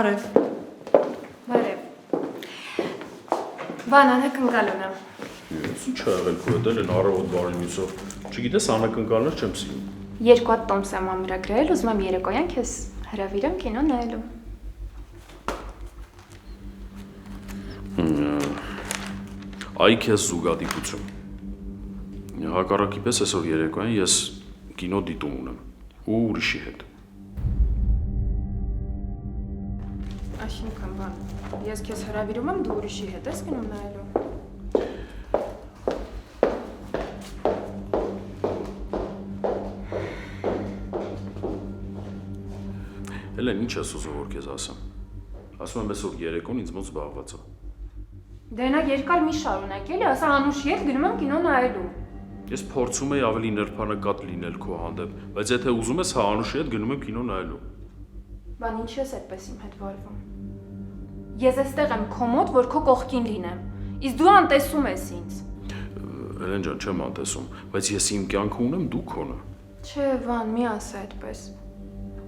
Բարև։ Բան անակնկալուն եմ։ Ես ինչ ա եղել քո հետ են առավոտ բարինիսով։ Չգիտես անակնկալներ չեմ սիրում։ Երկու հատ տոմս եմ ամրագրել, ուզում եմ երեկոյան քեզ հրավիրեմ կինո նայելու։ Այ քեզ զուգադիպություն։ Հակառակի պես այսօր երեկոյան ես կինո դիտում ունեմ ու ուրիշի հետ։ Այսինքն բան, ես քեզ հրավիրում եմ, դու ուրիշի հետ ես կինո նայելու։ Հելեն, ինչ ես ուզում որ քեզ ասեմ։ Ասում եմ այսօր երեկոն ինձ մոտ զբաղված է։ Դե նա երկար մի շարունակ էլի, ասա Անուշի հետ գնում եմ կինո նայելու։ Ես փորձում եի ավելի նրբանկատ լինել քո հանդեպ, բայց եթե ուզում ես, հա Անուշի հետ գնում եմ կինո նայելու։ Բան ինչ ես այդպես իմ հետ վարվում։ Ես այստեղ եմ քո մոտ, որ քո կողքին լինեմ։ Իսկ դու անտեսում ես ինձ։ Հելեն ջան, չեմ անտեսում, բայց ես իմ կյանքը ունեմ, դու քոնը։ Չէ, Վան, մի ասա այդպես։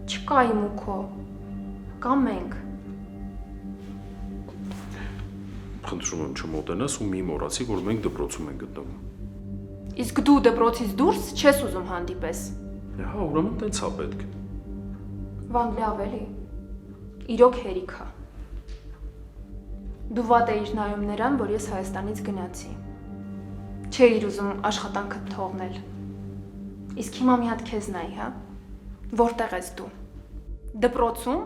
Չկա իմ ու քո։ Կա մենք։ Խնդրում եմ չմոտենաս ու մի մոռացի, որ մենք դպրոցում ենք գտնվում։ Իսկ դու դպրոցից դուրս չես ուզում հանդիպես։ Հա, ուրեմն տենց է պետք։ Վան, լավ էլի։ Իրոք հերիք է։ Դու վատ էիր նայում նրան, որ ես Հայաստանից գնացի։ Չէիր ուզում աշխատանքդ թողնել։ Իսկ հիմա մի հատ քեզ նայ, հա։ Որտեղ ես դու։ Դպրոցում։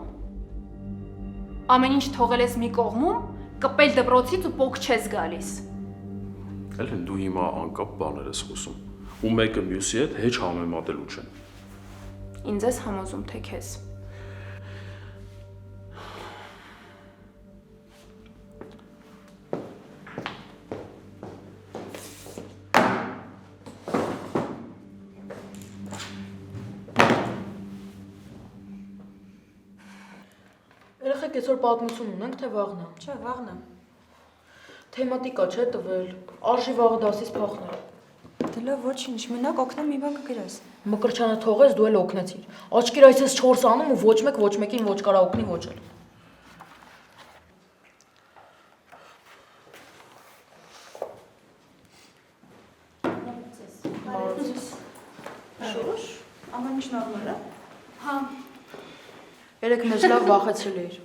Ամեն ինչ թողել ես մի կողմում, կպել դպրոցից ու պոկ չես գալիս։ Հելեն, դու հիմա անկապ բաներ ես խոսում, ու մեկը մյուսի հետ հեչ համեմատելու չեն։ Ինձ ես համոզում, թե քեզ։ Երեխեք այսօր պատմություն ունենք, թե վաղն է։ Չէ, վաղն է։ Թեմատիկա չէ տվել, արժի վաղը դասից փախնել։ Դե լավ, ոչինչ, մենակ օգնեմ մի բան կգրես։ Մկրչանը թողես, դու էլ օգնեցիր։ Աչքիր այս 4 անում ու ոչ մեկին ոչ կարա օգնի, ոչ էլ։ Շուշ, ամեն ինչ նորմալ է։ Հա, Երեք մեզ լավ վախեցրել էիր։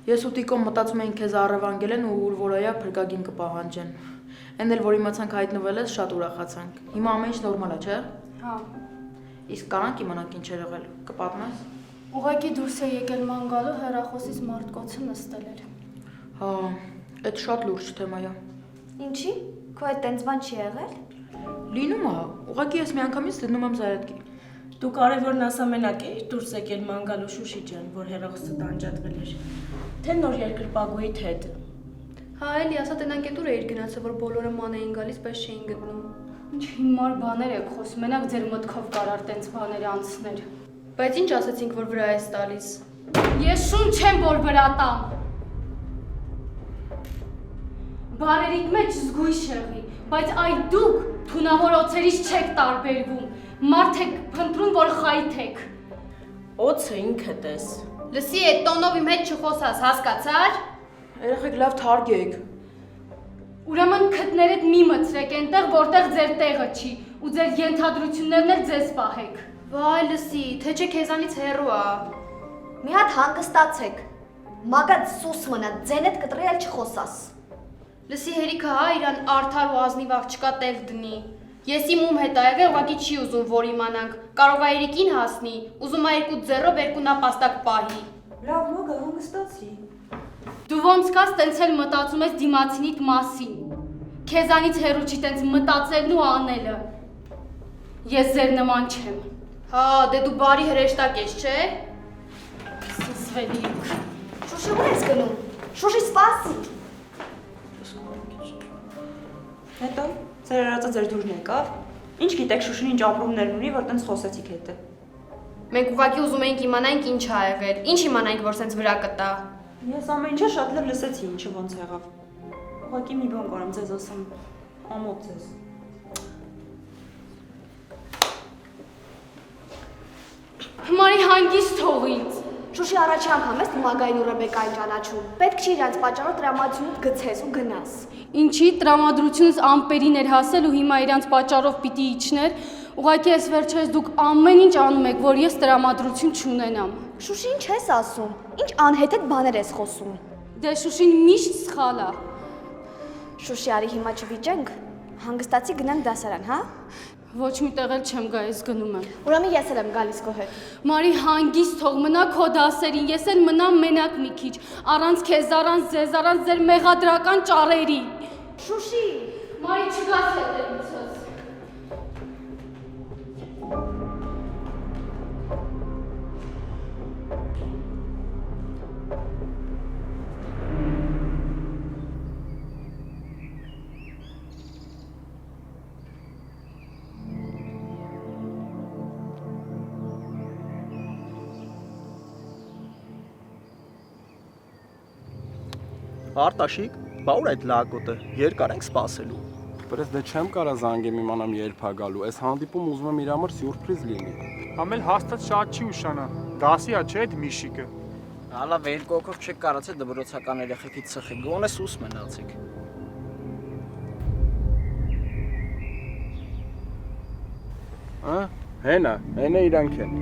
Ես ու Տիկոն մտածում էինք քեզ առևանգել են ու ուր որայա փրկագին կպահանջեն։ Էն էլ որ իմացանք հայտնվել ես, շատ ուրախացանք։ Հիմա ամեն ինչ նորմալ է, չէ՞։ հա։ Իսկ կարանք իմանանք ինչ էր եղել։ Կպատմես։ Ուղղակի դուրս է եկել ման գալու հեռախոսից մարդկոցը նստել էր։ Հա, այդ շատ լուրջ թեմա է։ Ինչի՞։ Քո այդ տենց բան չի եղել։ Լինում է, ուղղակի ես միանգամից դնում եմ Զարեթկի։ Դու կարևորն ասա մենակ էիր դուրս եկել ման գալու Շուշի ջան, որ հեռախոսը տանջատվել էր։ Թե նոր երկրպագուիդ հետ։ Հա, էլի ասա տնանկետուր էիր գնացել, որ բոլորը ման էին գալիս, բայց չէին գտնում։ Ինչ հիմար բաներ եք խոսում, մենակ ձեր մտքով կարար տենց բաներ անցներ։ Բայց ինչ ասացինք, որ վրա ես տալիս։ Ես շուն չեմ, որ վրա տամ։ Բարերիք մեջ զգույշ եղի, բայց այ դուք թունավոր օծերից չեք տարբերվում։ Մարդ եք փնտրում, որ խայթեք։ Օծը ինքդ ես։ Լսի, այդ տոնով իմ հետ չխոսաս, հասկացար։ Երեխեք լավ թարգեք։ Ուրեմն քթներդ մի մտցրեք այնտեղ, որտեղ ձեր տեղը չի, ու ձեր ենթադրություններն էլ ձեզ պահեք։ Վայ, լսի, թե չէ քեզանից հեռու է։ Մի հատ հանգստացեք։ Մագած սուս մնա, ձենդ կտրել չխոսաս։ Լսի, հերիքը հա իրան արդար ու ազնիվ աղջկա տեղ դնի։ Ես իմ ում հետ ա եղել, ուղղակի չի ուզում, որ իմանանք։ Կարող ա երիկին հասնի, ուզում ա 2 ձեռով 2 նապաստակ պահի։ Լավ, մոգը հանգստացի։ Դու ոնց կաս տենց էլ մտածում ես դիմացինիդ մասին։ Քեզանից հեռու չի տենց մտածելն ու անելը։ Ես ձեր նման չեմ։ Հա, դե դու բարի հրեշտակ ես, չէ։ Սսվելիք։ Շուշի ուր ես գնում։ Շուշի սպասի։ Հետո ձեր արածը ձեր դուրն եկավ։ Ինչ գիտեք Շուշին ինչ ապրումներ ունի, որ տենց խոսեցիք հետը։ Մենք ուղղակի ուզում էինք իմանանք ինչ ա եղել։ Ինչ իմանանք, որ սենց վրա կտա։ Ես ամեն ինչը շատ լավ լսեցի, ինչը ոնց եղավ։ Ուղղակի մի բան կարամ ձեզ ասեմ, ամոթ ձեզ։ Հիմարի հանգիստ թող ինձ։ Շուշի առաջի անգամ ես Մագային ու Ռեբեկային ճանաչում։ Պետք չի իրանց պատճառով տրամադրությունդ գցես ու գնաս։ Ինչի տրամադրությունս ամպերին էր հասել ու հիմա իրանց պատճառով պիտի իջներ, ուղղակի ես վերջերս դուք ամեն ինչ անում եք, որ ես տրամադրություն չունենամ։ Շուշի, ինչ ես ասում։ Ինչ անհեթեթ բաներ ես խոսում։ Դե Շուշին միշտ սխալ է։ Շուշի, արի հիմա չվիճենք։ Հանգստացի գնանք դասարան, հա։ Ոչ մի տեղ էլ չեմ գա, ես գնում եմ։ Ուրեմն ես էլ եմ գալիս քո հետ։ Մարի հանգիստ թող մնա քո դասերին, ես էլ մնամ մենակ մի քիչ, առանց քեզ, առանց ձեզ, առանց ձեր մեղադրական ճառերի։ Շուշի, Մարի չգաս հետևիցս։ Արտաշիկ, բա ուր այդ լակոտը, երկար ենք սպասելու։ Բայց դե չեմ կարա զանգեմ իմանամ երբ ա գալու, այս հանդիպում ուզում եմ իր համար սյուրպրիզ լինի։ Համել հաստատ շատ չի ուշանա, դասի ա չէ այդ միշիկը։ Հալա երկու օքով չեք կարացել դպրոցական երեխեքից ծխի, գոնե սուս մնացեք։ Հենա իրանք են։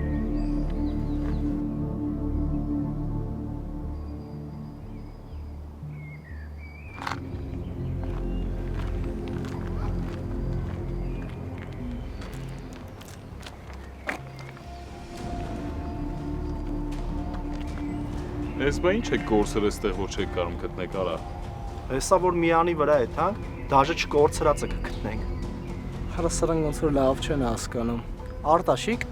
Ես բա ինչ եք գործել այստեղ, որ չեք կարող գտնեք, արա։ Հեսա որ միանի վրա է, հա, դաժե չկորցրածը կգտնենք։ Հələ սրանք ոնց որ լավ չեն հասկանում։ Արտաշիկ,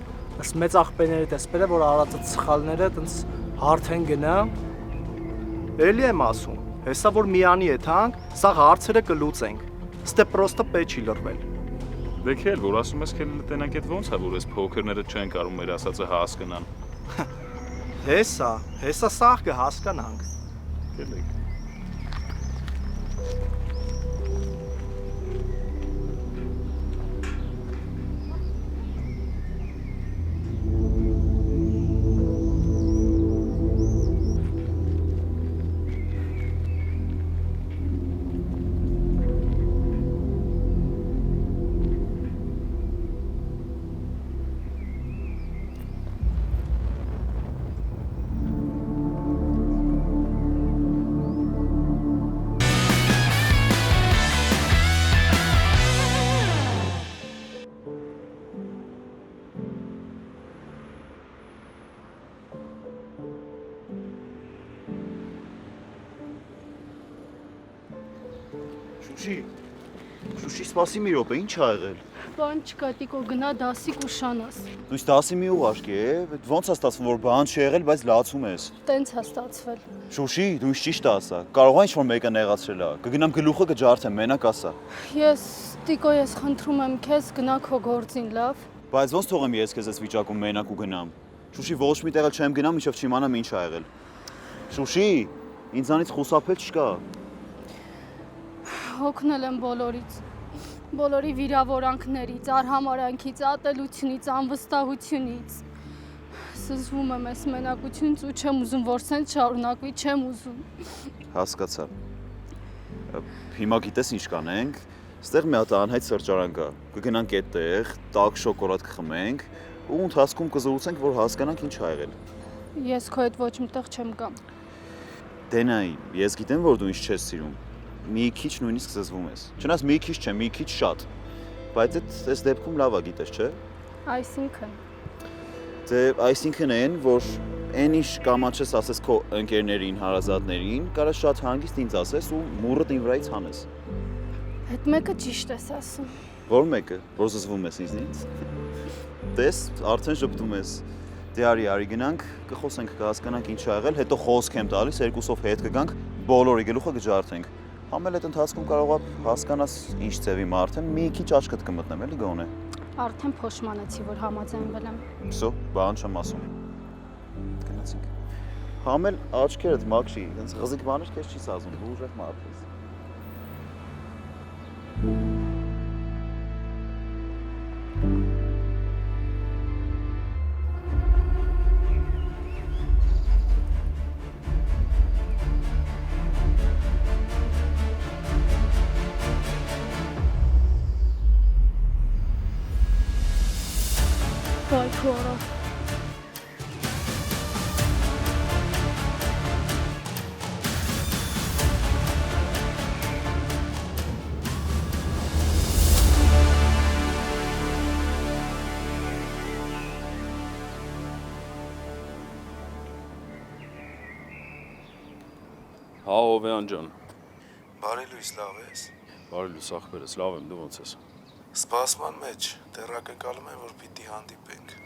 ըստ մեծ աղբերների տեսպերը, որ արածը սխալները տենց հարթ են գնա։ Էլի եմ ասում, հեսա որ միանի է, հա, սա հարցերը կլուծենք։ Ստե պրոստը պետք չի լրվել։ Դե քել, որ ասում ես քել տենանք այդ ոնց է, որ այս փոքրները չեն կարող մեր ասածը հասկանան։ Հեսա սաղ կհասկանանք։ Գելեք։ Շուշի, սպասի մի րոպե, ինչ ա եղել։ Բան չկա, տիկո գնա դասի կուշանաս։ Դու դասի մի ուղարկի է, ոնց է ստացվում, որ բան չի եղել, բայց լացում ես։ Տենց է ստացվել։ Շուշի, դու ինձ ճիշտ ասա։ Կարող է ինչ-որ մեկը նեղացրել է։ Կգնամ գլուխը կջարդեմ, մենակ ասա։ Տիկո, ես խնդրում եմ քեզ, գնա քո գործին, լավ։ Բայց ոնց թողեմ ես քեզ այս վիճակում մենակ ու գնամ։ Շուշի, ոչ մի տեղ չեմ գնամ, մինչև չիմանամ ինչ ա եղել։ Շուշի, ինձանից խուսափել չկա։ Հոգնել եմ բոլորից, բոլորի վիրավորանքներից, արհամարանքից, ատելությունից, անվստահությունից։ Սզվում եմ այս մենակությունից ու չեմ ուզում, որ սենց շարունակվի, չեմ ուզում։ Հասկացա։ Հիմա գիտես ինչ կանենք, ստեղ մի հատ անհայտ սրճարան կա, կգնանք այդտեղ, տաք շոկոլադ կխմենք ու ընթացքում կզրուցենք, որ հասկանանք ինչ ա եղել։ Ես քո հետ ոչ մտեղ չեմ գա։ Դենայի, ես գիտեմ, որ դու ինձ չես սիրում։ Մի քիչ նույնիսկ զզվում ես։ Չնայած մի քիչ չէ, մի քիչ շատ։ Բայց այս դեպքում լավ է, գիտես, չէ՞։ Այսինքն։ Դե այսինքն այն, որ այն ինչ կամաչես ասես քո ընկերներին, հարազատներին, կարա շատ հանգիստ ինձ ասես ու մուրըտ իմ վրայից հանես։ Այդ մեկը ճիշտ ես ասում։ Որ մեկը, որ զզվում ես ինձնից։ Տես, արդեն շփթում ես։ Դե արի գնանք, կխոսենք, կհասկանանք ինչ ա եղել, հետո խոսք եմ տալիս, երկուսով հետ կգանք, բոլորի գլուխը կջարդենք։ Համել այդ ընթացքում կարող է հասկանաս ինչ ձևի մարդ եմ, մի քիչ աչքդ կմտնեմ, էլի գոնե։ Արդեն փոշմանեցի, որ համաձայնվել եմ։ Վсё, բան չեմ ասում։ Գնացինք։ Համել աչքերդ մաքրի, այնց ղզիկ բաներ քեզ չի սազում, դու ուժեղ մարդ ես։ քորա։ Հա, Հովեան ջան։ Բարի լույս, լավ ես։ Բարի լույս, ախպերս, լավ եմ, դու ոնց ես։ Սպասման մեջ տեղակայում եմ, որ պիտի հանդիպենք։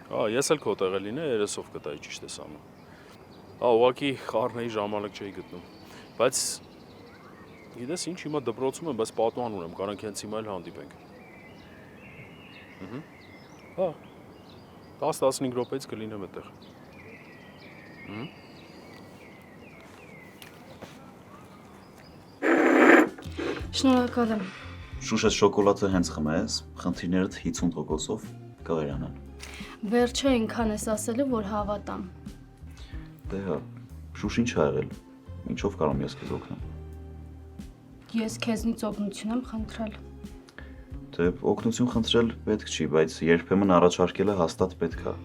Հա, ես էլ քո տեղը լինեի, երեսով կտայի ճիշտ ես անում։ Հա, ուղղակի խառնեի ժամանակ չէի գտնում։ Բայց գիտես ինչ, հիմա դպրոցում եմ, բայց պատուհան ունեմ, կարանք հենց հիմա էլ հանդիպենք։ Հա։ 10-15 րոպեից կլինեմ այդտեղ։ Շնորհակալ եմ։ Շուշ, այս շոկոլադը հենց խմես, խնդիրներդ 50%-ով կվերանան։ Վերջը այնքան ես ասելու, որ հավատամ։ Դե հա, Շուշ ինչ ա եղել։ Ինչով կարող եմ ես քեզ օգնեմ։ Ես քեզնից օգնություն եմ խնդրել։ Դե օգնություն խնդրել պետք չի, բայց երբեմն առաջարկելը հաստատ պետք է։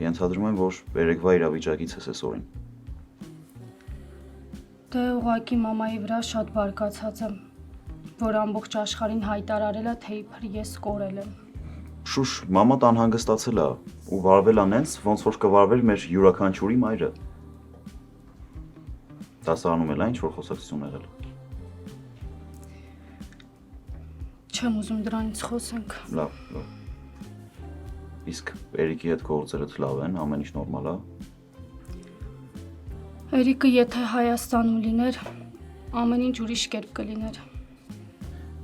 Ենթադրում եմ, որ երեկվա իրավիճակից ես այսօրին։ Դե ուղղակի մամայի վրա շատ բարկացած եմ, որ ամբողջ աշխարհին հայտարարել է, թե իբր ես կորել եմ։ Շուշ, մամատ անհանգստացել է ու վարվել անենց, ոնց որ կվարվեր մեր յուրաքանչյուրի մայրը։ Դասարանում էլ այն, ինչ որ խոսակցություն եղել։ Չեմ ուզում դրանից խոսենք։ Լավ, լավ։ Իսկ Էրիկի հետ գործերդ լավ են, ամեն ինչ նորմալ է։ Էրիկը եթե Հայաստանում լիներ, ամեն ինչ ուրիշ կերպ կլիներ։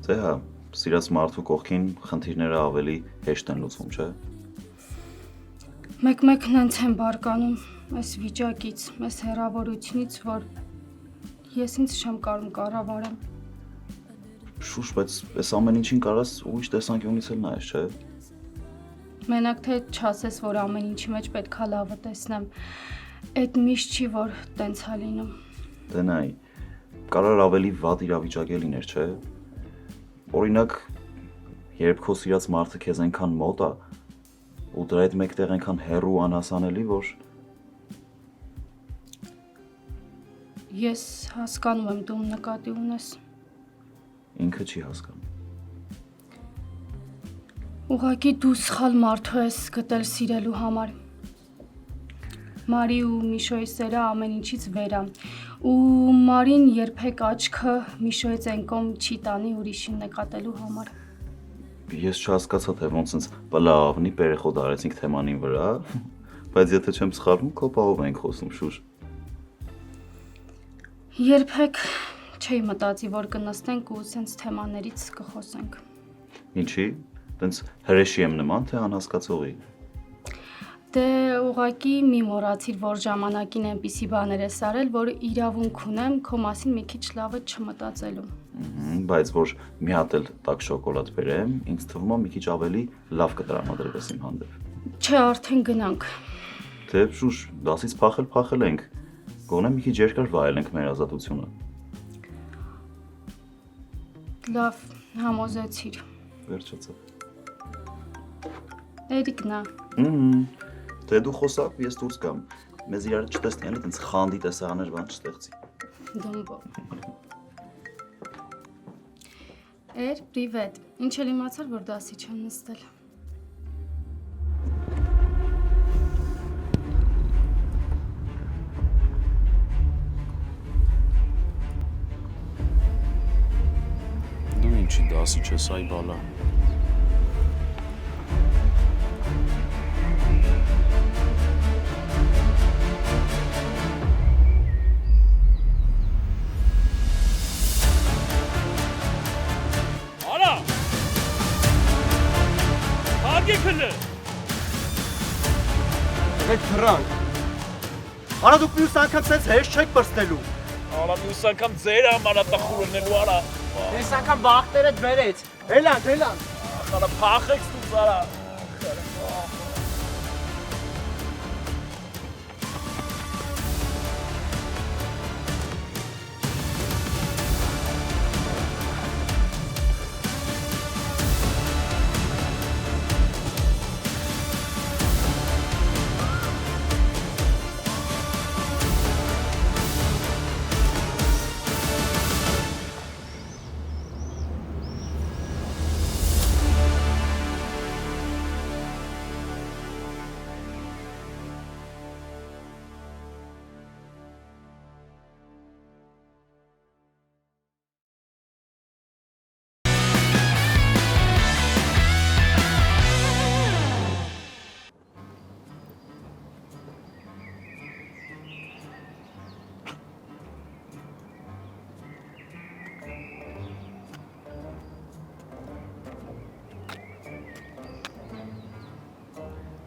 Դե հա, սիրած մարդու կողքին խնդիրները ավելի հեշտ են լուծվում, չէ՞։ Մեկ-մեկն հենց են բարկանում այս վիճակից, այս հեռավորությունից, որ ես ինձ չեմ կարող կառավարեմ։ Շուշ, բայց այս ամեն ինչին կարաս ուրիշ տեսանկյունից էլ նայես, չէ՞։ Մենակ թե չասես, որ ամեն ինչի մեջ պետքա լավը տեսնեմ։ Այդ միշտ չի, որ տենց է լինում։ Դե նայ, կարող ավելի վատ իրավիճակ է լիներ, չէ՞։ Օրինակ, երբ քո սիրած մարդը քեզ այնքան մոտ է, ու դրա հետ մեկտեղ այնքան հեռու անհասանելի, որ Ես հասկանում եմ դու նկատի ունես։ Ինքը չի հասկանում։ Ուղղակի դու սխալ մարդու ես գտել սիրելու համար։ Մարի ու Միշոյի սերը ամեն ինչից վեր է։ Ու Մարին երբեք աչքը Միշոյից այն կողմ չի տանի ուրիշին նկատելու համար։ Ես չհասկացա, թե ոնց ինձ պլավնի պերեխոդ արեցինք թեմանին վրա, բայց եթե չեմ սխալվում, քո պահով ենք խոսում, Շուշ։ Երբեք չէի մտածի, որ կնստենք ու սենց թեմաներից կխոսենք։ Ինչի՞։ Տենց հրեշի եմ նման, թե անհասկացողի։ Դե ուղղակի մի մոռացիր, որ ժամանակին այնպիսի բաներ ես արել, որ իրավունք ունեմ քո մասին մի քիչ լավը չմտածելու։ Բայց որ մի հատ էլ տաք շոկոլադ բերեմ, ինձ թվում է մի քիչ ավելի լավ կտրամադրվես իմ հանդեպ։ Չէ, արդեն գնանք։ Դե Շուշ, դասից փախել ենք։ Գոնե մի քիչ երկար վայելենք մեր ազատությունը։ Լավ, համոզեցիր։ Վերջացավ։ Էրիկն է։ Դե դու խոսակ, ես դուրս գամ։ Մեզ իրար չտեսնի, էլի տենց խանդի տեսարաներ բան չստեղծի։ Դումբո։ Պրիվետ։ Ինչ էլ իմացար, որ դասի չեմ նստել։ Դու ինչի դասի չես այ բալա։ Այդ թրանք։ Արա դուք մյուս անգամ սենց հեշտ չեք բրստելու։ Արա մյուս անգամ ձեր համար է տխուրնելու արա։ Այս անգամ բախտերդ վերեց։ Հելան։ Արա փախեք դու զարա։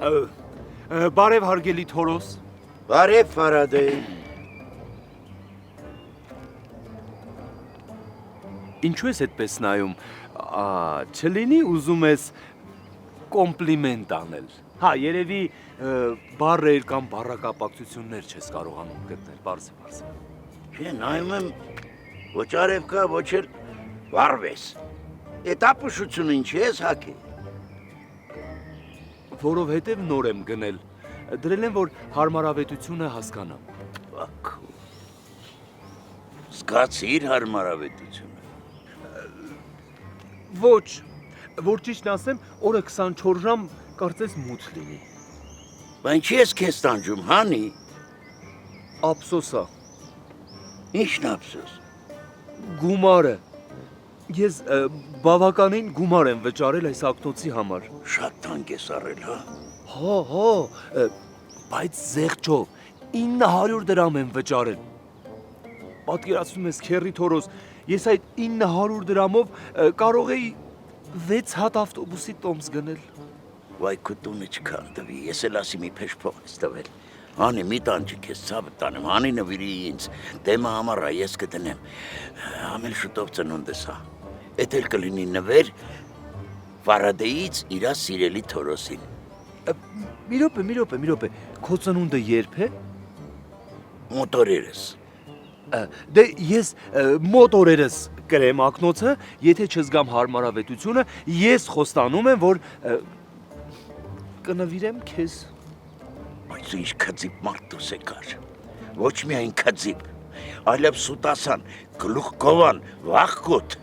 Բարև հարգելի Թորոս։ Բարև Ֆարադեյ։ Ինչու ես այդպես նայում։ Չլինի ուզում ես կոմպլիմենտ անել։ Հա, երևի բառեր կամ բառակապակցություններ չես կարողանում գտնել, բարձ։ Չէ, նայում եմ ոչ արևկա, ոչ էլ վարվես։ Այդ ապուշությունը ինչի ես հակի։ Որովհետև նոր եմ գնել։ Դրել եմ, որ հարմարավետությունը հասկանամ։ Բաքու։ Զգացիր հարմարավետությունը։ Ոչ, որ ճիշտ ասեմ, օրը 24 ժամ կարծես մութ լինի։ Բա ինչի ես քեզ տանջում, հանի։ Ափսոսա։ Ինչն ափսոս։ Գումարը։ Ես բավականին գումար եմ վճարել այս ակնոցի համար։ Շատ թանկ ես առել, հա։ Հա, բայց զեղչով 900 դրամ եմ վճարել։ Պատկերացնում ես, քեռի Թորոս, ես այդ 900 դրամով կարող էի 6 հատ ավտոբուսի տոմս գնել։ Վայ քո տունը չքանդվի, ես էլ ասի մի փեշ փող ես տվել։ Հանի մի տանջի քեզ ցավը տանեմ, հանի նվիրի ինձ, դեմը ամառա ես կդնեմ։ Ամել շուտով ծնունդս հա։ Էդ էլ կլինի նվեր Ֆարադեից իրա սիրելի Թորոսին։ Մի րոպե, քո ծնունդը երբ է։ Մոտորերս։ Դե ես մոտորերս կրեմ ակնոցը, եթե չզգամ հարմարավետությունը, ես խոստանում եմ, որ կնվիրեմ քեզ։ Բայց ինչ քծիպ մարդուս է կար։ Ոչ միայն քծիպ, այլև սուտասան, գլուխ գովան, վախկոտ։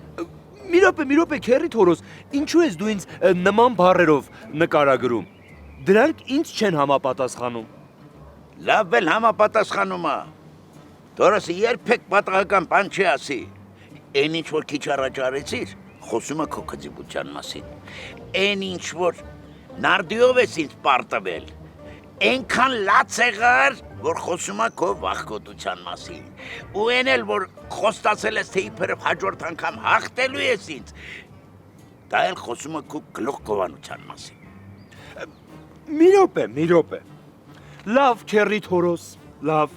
Մի րոպե, քեռի Թորոս, ինչու ես դու ինձ նման բառերով նկարագրում։ Դրանք ինձ չեն համապատասխանում։ Լավ էլ համապատասխանում է։ Թորոսը երբեք պատահական բան չի ասի։ Այն ինչ որ քիչ առաջ արեցիր, խոսում է քո քծիպության մասին։ Այն ինչ որ նարդիով ես ինձ պարտվել։ Այնքան լաց եղար, որ խոսում է քո վախկոտության մասին։ Ու այն էլ որ խոստացել ես թե իբրև հաջորդ անգամ հաղթելու ես ինձ։ Դա էլ խոսում է քո գլուխ գովանության մասին։ Մի րոպե։ Լավ, քեռի Թորոս, լավ։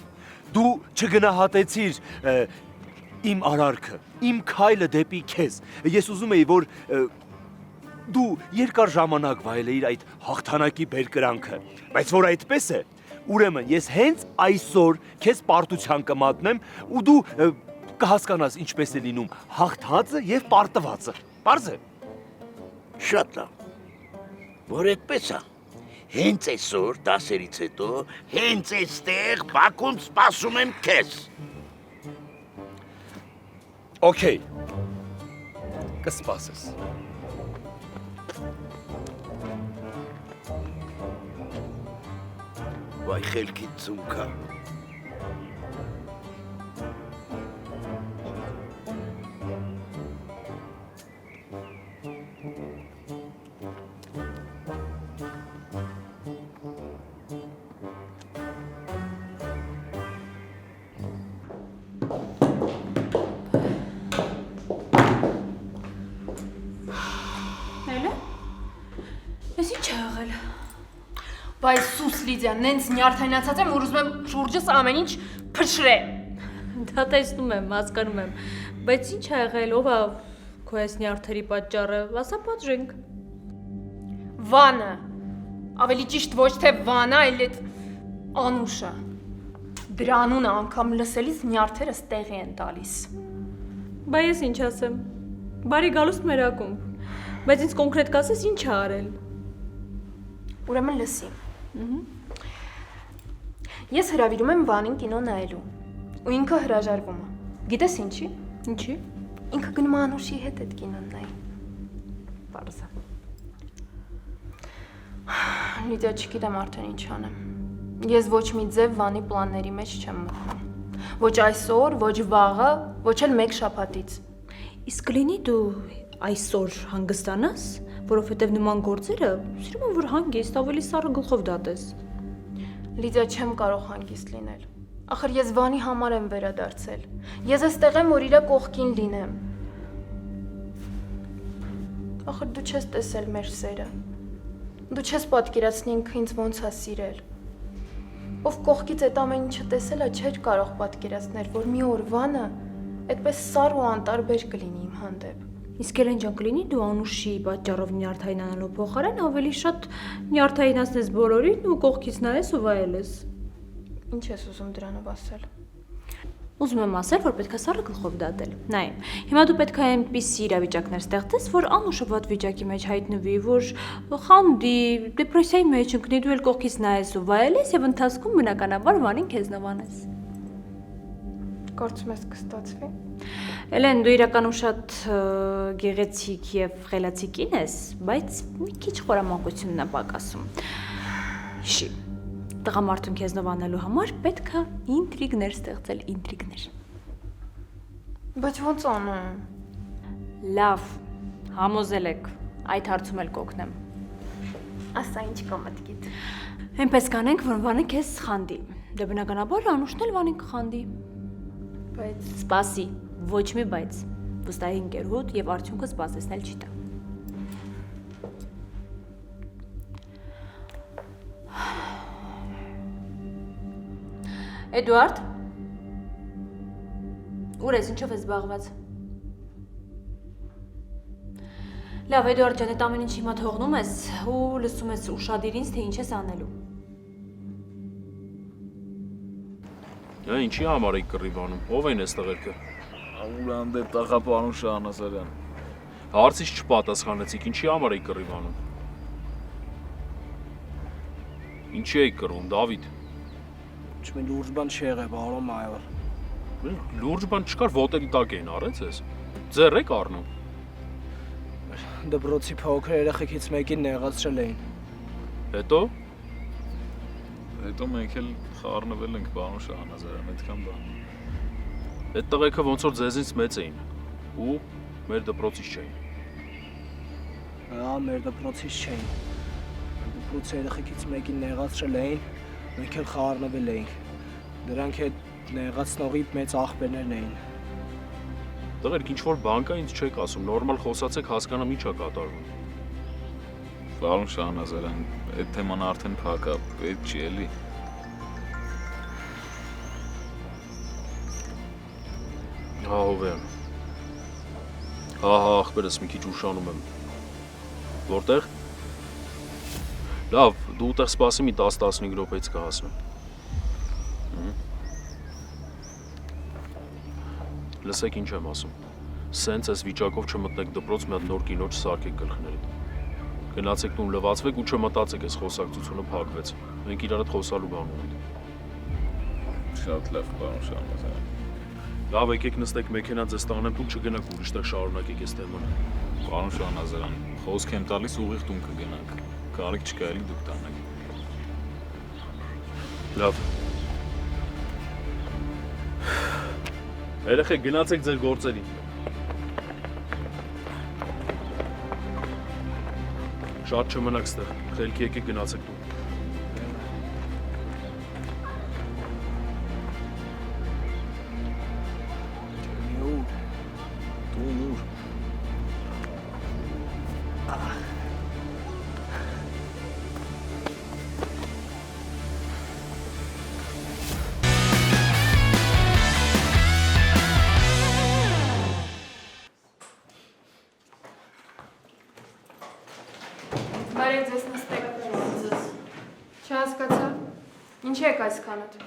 Դու չգնահատեցիր իմ արարքը, իմ քայլը դեպի քեզ։ Ես ուզում էի, որ դու երկար ժամանակ վայելեիր այդ հաղթանակի բերկրանքը, բայց որ այդպես է, ուրեմն ես հենց այսօր քեզ պարտության կմատնեմ ու դու կհասկանաս ինչպես է լինում հաղթածը եւ պարտվածը։ Պարզ է։ Շատ լավ։ Որ այդպես է։ Հենց այսօր դասերից հետո հենց այստեղ Բաքուն սպասում եմ քեզ։ Okay։ Կսպասես։ Վայ խելքի ծունկա։ Բայց սուս Լիդիա, նենց նյարդայնացած եմ, որ ուզում եմ շուրջս ամեն ինչ փշրե։ Դա տեսնում եմ, հասկանում եմ, բայց ինչ ա եղել, ով է քո այս նյարդերի պատճառը, ասա պատժենք։ Վանը, ավելի ճիշտ ոչ թե Վանը, այլ այդ Անուշը։ Դրա անունը անգամ լսելիս նյարդերս տեղի են տալիս։ Բա ես ինչ ասեմ, բարի գալուստ մեր ակումբ, բայց ինձ կոնկրետ կասես ինչ ա արել։ Ուրեմն լսի։ Ես հրավիրում եմ Վանին կինո նայելու, ու ինքը հրաժարվում է։ Գիտես ինչի։ Ինչի։ Ինքը գնում է Անուշի հետ այդ կինոն նայի։ Պարզ է։ Լիդիա, չգիտեմ արդեն ինչ անեմ։ Ես ոչ մի ձև Վանի պլանների մեջ չեմ մտնում։ Ոչ այսօր, ոչ վաղը, ոչ էլ մեկ շաբաթից։ Իսկ կլինի դու այսօր հանգստանաս, որովհետև նման գործերը սիրում եմ որ հանգիստ, ավելի սառը գլխով դատես։ Լիդիա, չեմ կարող հանգիստ լինել։ Ախր ես Վանի համար եմ վերադարձել։ Ես այստեղ եմ, որ իր կողքին լինեմ։ Ախր դու չես տեսել մեր սերը։ Դու չես պատկերացնի ինքը ինձ ոնց է սիրել։ Ով կողքից այդ ամեն ինչը տեսել է, չէր կարող պատկերացնել, որ մի օրվանը այդպես սար ու անտարբեր կլինի իմ հանդեպ։ Իսկ Էլեն ջան, կլինի դու Անուշի պատճառով նյարդայնանալու փոխարեն ավելի շատ նյարդայնացնես բոլորին ու կողքից նայես ու վայելես։ Ինչ ես ուզում դրանով ասել։ Ուզում եմ ասել, որ պետք է սառը գլխով դատել։ Նայ, հիմա դու պետք է այնպիսի իրավիճակներ ստեղծես, որ Անուշը վատ վիճակի մեջ հայտնվի, որ խանդի, դեպրեսիայի մեջ ընկնի, դու էլ կողքից նայես ու վայելես եւ ընթացքում բնականաբար Վանին քեզնով անես։ Կարծում ես կստացվի։ Էլեն, դու իրականում շատ գեղեցիկ եւ խելացի կին ես, բայց մի քիչ խորամանկությունն է պակասում։ Հիշի, տղամարդուն քեզնով անելու համար պետք է ինտրիգներ ստեղծել, ինտրիգներ։ Բայց ոնց անեմ։ Լավ, համոզել եք, այդ հարցում էլ կօգնեմ։ Ասա ինչ կա մտքիդ։ Այնպես կանենք, որ Վանը քեզ խանդի։ Դե բնականաբար Անուշն էլ Վանին կխանդի։ Բայց սպասի, ոչ մի բայց։ Վստահի ընկերուհուդ եւ արդյունքը սպասեցնել չի տա։ Էդուարդ, ուր ես, ինչով ես զբաղված։ Լավ, Էդուարդ ջան, այդ ամեն ինչ հիմա թողնում ես ու լսում ես ուշադիր ինձ, թե ինչ ես անելու։ Ինչի համար եք կռիվանում, ով են այս տղերքը։ Ուրանդ է տաղապանու Շահնազարյան։ Հարցից չպատասխանեցիք, ինչի համար եք կռիվանում։ Ինչի եք կռվում, Դավիթ։ Չմեն լուրջ բան չի եղել, բարոն մայոր։ Լուրջ բան չկար, ոտերի տակ էին արեց ես։ Ձեռ եք առնում։ Դպրոցի փոքր երեխեքից մեկին նեղացրել էին։ Հետո։ Հետո մենք էլ խառնվել ենք պարոն Շահնազարյան, այդքան բան։ Այդ տղեկը ոնց որ ձեզից մեծ էին ու մեր դպրոցից չէին։ Հա, մեր դպրոցից չէին։ Դպրոցի երեխեքից մեկին նեղացրել էին, մենք էլ խառնվել էինք։ Դրանք այդ նեղացնողի մեծ աղբերներն էին։ Տղերք, ինչ որ բան կա, ինձ չեք ասում, նորմալ խոսացեք, հասկանամ ինչ է կատարվում։ Պարոն Շահնազարյան, այդ թեման արդեն փակ է, պետք չի էլի։ Հա, ով եմ։ Հա, ախպերս մի քիչ ուշանում եմ։ Որտեղ։ Լավ, դու ուտեղ սպասի մի 10-15 րոպեից կհասնեմ։ Լսեք ինչ եմ ասում։ Սենց այս վիճակով չմտնեք դպրոց, մի հատ նոր կինո չսարքեք գլխներիդ։ Գնացեք տուն լվացվեք ու չմտածեք այս խոսակցությունը փակվեց։ Մենք իրար հետ խոսալու բան ունենք։ Շատ լավ, պարոն Շահնազարյան։ Լավ, եկեք նստեք մեքենա ձեզ տանեմ տուն, չգնաք ուրիշտեղ շարունակեք այս թեման։ Պարոն Շահնազարյան, խոսք եմ տալիս ուղիղ տուն կգնանք։ Կարիք չկա էլի դուք տանեք։ Լավ։ Երեխեք գնացեք ձեր գործերին։ Շատ չմնաք ստեղ, խելքի եկեք գնացեք տուն։ Բարև ձեզ նստեք։ Չհասկացա։ Ինչ եք այսքանդ։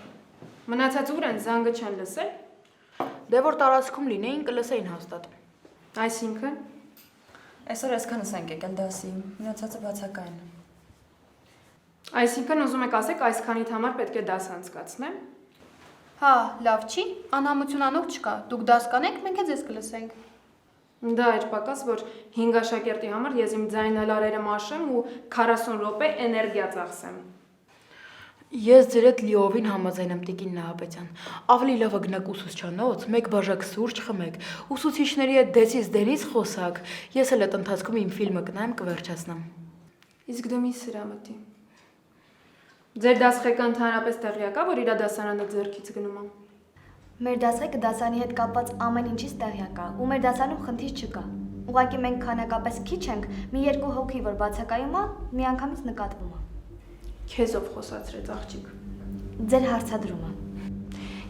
Մնացած ուր են, զանգը չեն լսել։ Դե որ տարածքում լինեին, կլսեին հաստատ։ Այսինքն։ Այսօր այսքանս ենք եկել դասի, մնացածը բացակային։ Այսինքն ուզում եք ասեք, այսքանիդ համար պետք է դաս անցկացնեմ։ Հա, լավ չի, անհամություն անող չկա։ Դուք դաս կանեք, մենք էլ ձեզ կլսենք։ Դա էր պակաս, որ 5 աշակերտի համար ես իմ ձայնալարերը մաշեմ ու 40 րոպե էներգիա ծախսեմ։ Ես ձեր հետ լիովին համաձայն եմ Տիկին Նահապետյան։ Ավելի լավ է գնաք ուսուցչանոց, մեկ բաժակ սուրճ խմեք, ուսուցիչների հետ դեսից դենից խոսակ, ես էլ այդ ընթացքում իմ ֆիլմը կնայեմ, կվերջացնեմ։ Իսկ դու մի սրամտի։ Ձեր դասղեկը ընդհանրապես տեղյակ է, որ իր դասարանը ձեռքից գնում է։ Մեր դասղեկը դասարանի հետ կապված ամեն ինչից տեղյակ է, ու մեր դասարանում խնդիր չկա։ Ուղղակի մենք քանակապես քիչ ենք, մի երկու հոգի, որ բացակայում է, միանգամից նկատվում է։ Քեզով խոսացրեց աղջիկ։ Ձեր հարցադրումը։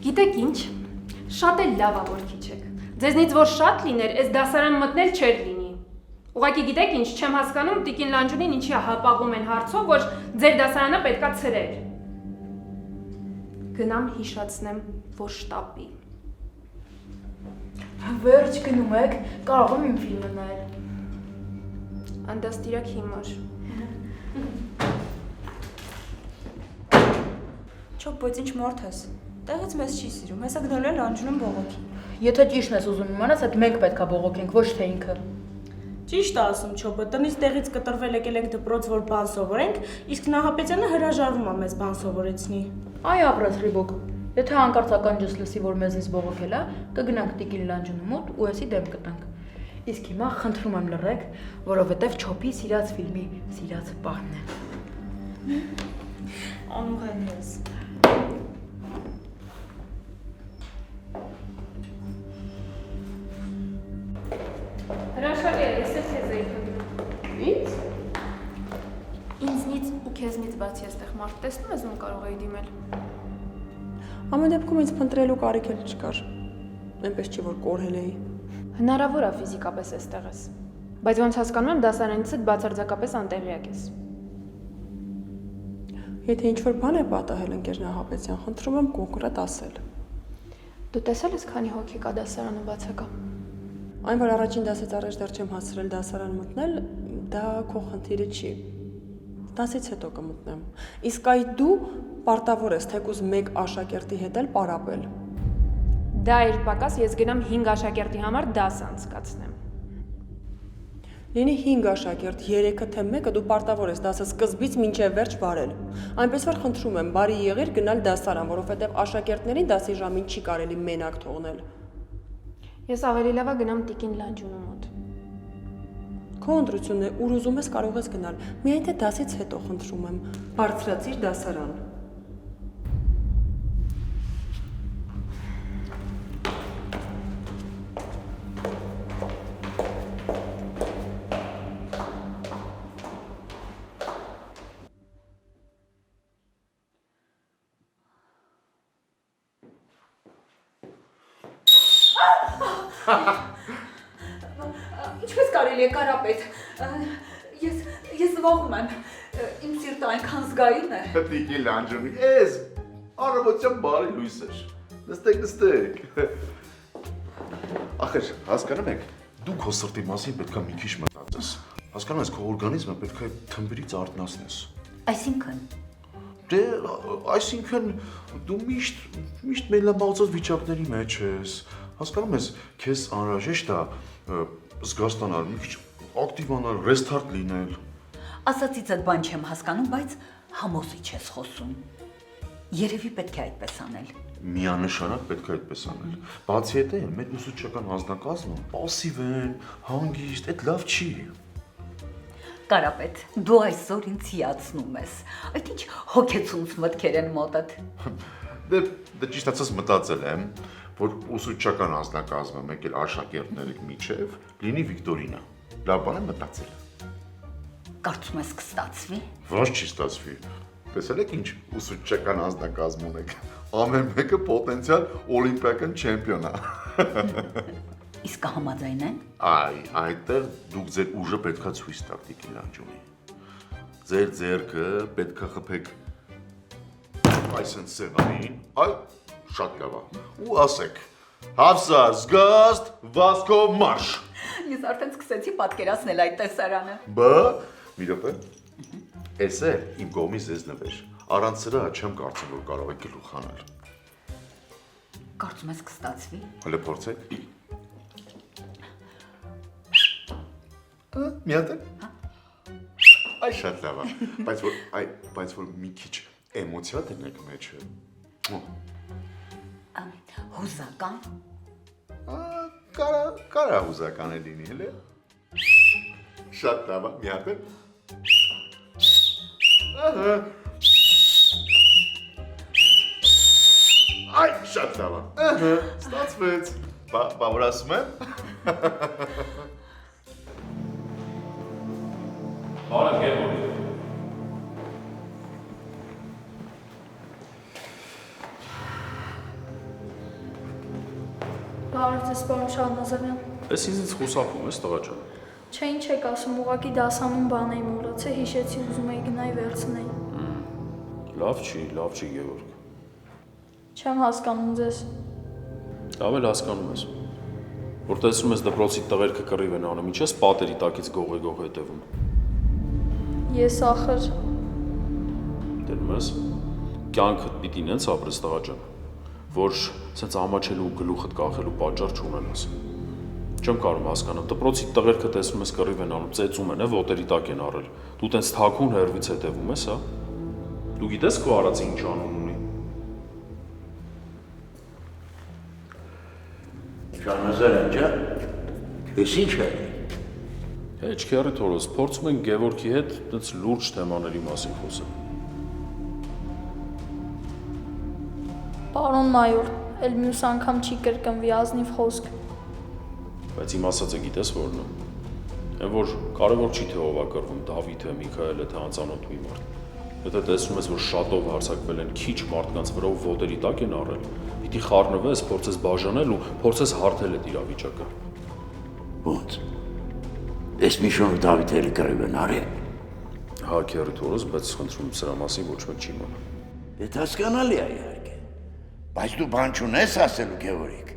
Գիտեք ինչ, շատ էլ լավ է, որ քիչ եք։ Ձեզնից որ շատ լիներ, այս դասարան մտնել չէր լինի։ Ուղղակի գիտեք ինչ, չեմ հասկանում Տիկին Լանջունին ինչի հապաղում են հարցով, որ ձեր դասարանը պետքա ցրեր։ Գնամ հիշացնեմ, որ շտապի։ Վերջ գնում եք, կարող եմ իմ ֆիլմը նայել։ Անդաստիրակ հիմար։ Չոք, բայց ինչ մարդ ես։ Տեղից մեզ չի սիրում, հեսա գնալու են Լանջունում բողոքի։ Եթե ճիշտն ես ուզում իմանաս, այդ մենք պետքա բողոքենք, ոչ թե ինքը։ Ճիշտ է ասում Չոպը, տնից տեղից կտրվել եկել ենք դպրոց, որ բան սովորենք, իսկ Նահապետյանը հրաժարվում է մեզ բան սովորեցնի։ Այ ապրած Ռիբոկ, եթե հանկարծական ջս լսի, որ մեզնից բողոքել է, կգնանք Տիկին Լանջունու մոտ ու էսի դեմ կտանք։ Իսկ հիմա խնդրում եմ լռեք, որովհետև Չոպի սիրած ֆիլմի սիրած պահն է։ Անուղեն ես։ Հրաշալի է, ես էլ քեզ էի խնդրում։ Ինչ? Ինձնից ու քեզնից բացի այստեղ մարդ տեսնում ես ում կարող էի դիմել։ Ամեն դեպքում ինձ փնտրելու կարիք էլ չկար։ Այնպես չի որ կորհել էի։ Հնարավոր է ֆիզիկապես այստեղ ես։ Բայց ոնց հասկանում եմ, դասարանիցդ բացարձակապես անտեղյակ ես։ Եթե ինչ-որ բան է պատահել ընկեր Նահապետյան, խնդրում եմ կոնկրետ ասել։ Դու տեսել ես քանի հոգի կա դասարանը բացակա։ Այն որ առաջին դասից առաջ դեռ չեմ հասցրել դասարան մտնել, դա քո խնդիրը չի։ Դասից հետո կմտնեմ։ Իսկ այ դու պարտավոր ես թեկուզ մեկ աշակերտի հետ էլ պարապել։ Դա իր պակաս ես գնամ 5 աշակերտի համար դաս անցկացնեմ։ Լինի 5 աշակերտ, 3-ը թե 1-ը դու պարտավոր ես դասը սկզբից մինչև վերջ վարել։ Այնպես որ խնդրում եմ, բարի եղիր գնալ դասարան, որովհետև աշակերտներին դասի ժամին չի կարելի մենակ թողնել։ Ես ավելի լավ է գնամ Տիկին Լանջունու մոտ։ Քո ընտրությունն է, ուր ուզում ես կարող ես գնալ։ Միայն թե դասից հետո խնդրում եմ, բարձրացիր դասարան։ Ինչպես կարելի է Կարապետ, ես զբաղվում եմ, իմ սիրտը այնքան զգային է։ Տիկին Լանջունի, ես առավոտյան բարի լույս էր, նստեք։ Ախր, հասկանում եք, դու քո սրտի մասին պետք է մի քիչ մտածես, հասկանում ես, քո օրգանիզմը պետք է թմբիրից արթնացնես։ Այսինքն։ Դե, այսինքն դու միշտ մելամաղձած վիճակների մեջ ես, հասկանում ես, քեզ անհրաժեշտ է զգաստանալ, մի քիչ ակտիվանալ, ռեստարտ լինել։ Ասացից այդ բան չեմ հասկանում, բայց համոզիչ ես խոսում։ Երևի պետք է այդպես անել։ Միանշանակ պետք է այդպես անել։ Բացի այդ էլ մեր ուսուցչական անձնակազմը պասիվ են, հանգիստ, այդ լավ չի։ Կարապետ, դու այսօր ինձ հիացնում ես։ Այդ ինչ հոգեցունց մտքեր են մոտդ։ Դե ճիշտ ասած մտածել եմ, որ ուսուցչական անձնակազմը մեկ էլ աշակերտների միջև լինի Վիկտորինա։ Լավ բան եմ մտածել։ Կարծում ես կստացվի։ Ոչ չի ստացվի։ Տեսել եք ինչ ուսուցչական անձնակազմ ունեք։ Ամեն մեկը պոտենցիալ օլիմպիական չեմպիոն է։ Իսկ կհամաձայն են։ Այ, այդտեղ դուք ձեր ուժը պետքա ցույց տաք Տիկին Լանջունի։ Ձեր ձեռքը պետքա խփեք այսպես սեղանին, այ շատ լավ է։ Ու ասեք. Հավսար, զգաստ, Վասկով մարշ։ Ես արդեն սկսեցի պատկերացնել այդ տեսարանը։ Բա, մի րոպե։ Էս է իմ կողմից ձեզ նվեր։ Առանց սրա չեմ կարծում, որ կարող եք գլուխ հանել։ Կարծում ես կստացվի։ Հələ փորձեք։ Մի հատ։ Այ շատ լավ է, բայց որ մի քիչ էմոցիա դնեք մեջը։ Հուզական։ Կարա հուզական է լինի, հələ։ Շատ լավ է, մի հատ։ Ահա։ Այ շատ լավ է։ Ահա, ստացվեց։ Բա որ ասում եմ։ Բարև Գևորգ։ Բարև ձեզ, պարոն Շահնազարյան։ Էս ինձ խուսափում ես, տղա ջան։ Չէ, ինչ եք ասում, ուղղակի դասանում բան էի մոռացել, հիշեցի, ուզում էի գնայի վերցնեի։ Լավ չի, Գևորգ։ Չեմ հասկանում ձեզ։ Լավ էլ հասկանում ես։ Որ տեսնում ես դպրոցի տղերքը կռիվ են անում, ինչ ես պատերի տակից գողեգող հետևում։ Ես ախր Դնում ես, կյանքդ պիտի նենց ապրես, տղա ջան, որ սենց ամաչելու ու գլուխդ կախելու պատճառ չունենաս։ Չեմ կարող հասկանալ, դպրոցի տղերքը տեսնում ես կռիվ են անում, ծեծում են, ոտերի տակ են առել։ Դու տենց թաքուն հերվից հետևում ես, հա։ Դու գիտես քո արածը ինչ անուն ունի։ Շահնազարյան ջան, ես ինչ է։ Հեչ քերի Թորոս, փորձում ենք Գևորգի հետ տենց լուրջ թեմաների մասին խոսել։ Պարոն մայոր, էլ մյուս անգամ չի կրկնվի ազնիվ խոսք։ Բայց իմ ասածը գիտես որն է։ Այն որ կարևոր չի թե ով է կռվում, Դավիթը, Միքայելը, թե անծանոթ մի մարդ։ Եթե տեսնում ես, որ շատով հարձակվել են քիչ մարդկանց վրա ու ոտերի տակ են առել, պիտի խառնվես, փորձես բաժանել ու փորձես հարթել այդ իրավիճակը։ Ո՞նց։ Ես միշտ Դավիթը էլի կռիվ են արել։ Հա, քերի Թորոս, բայց խնդրում սրա մասին ոչ մեկ չի իմանում։ Դա հասկանալի է իհարկե։ Բայց դու բան չունես ասելու Գևորգ։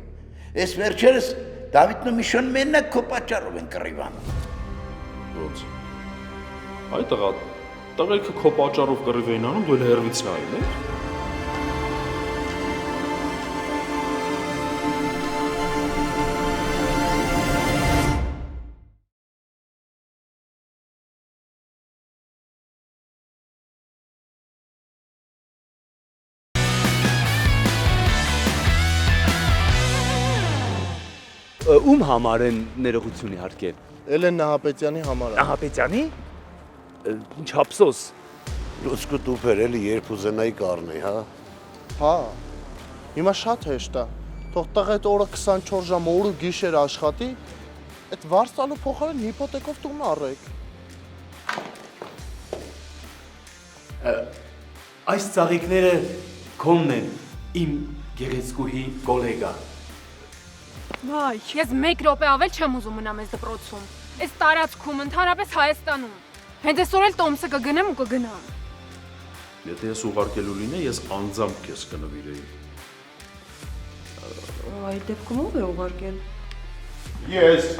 Ես վերջերս Դավիթն ու Միշոն մենակ քո պատճառով են կռիվ անում։ Ո՞նց։ Այ տղերքը քո պատճառով կռիվ էին անում, դու էլ հերվից նայում ես։ Ում համար են ներողություն իհարկե։ Էլեն Նահապետյանի համար։ Նահապետյանի։ Ինչ ափսոս։ Լուցկու տուփեր էլի երբ ուզենայի կառնեի, հա։ Հա։ Հիմա շատ հեշտ է։ Թող տղա այդ օրը 24 ժամ օր ու գիշեր աշխատի, այդ վարձալու փոխարեն հիպոթեկով տուն առեք։ Այս ծաղիկները քոնն են, իմ գեղեցկուհի գոլեգա։ Վայ, ես 1 րոպե ավել չեմ ուզում մնամ այս դպրոցում։ Այս տարածքում, ընդհանրապես Հայաստանում։ Հենց այսօր էլ Տոմսը կգնեմ ու կգնամ։ Եթե ես ուղարկելու լինեի, ես անձամբ քեզ կնվիրեի։ Այդ դեպքում ով է ուղարկել։ Ես։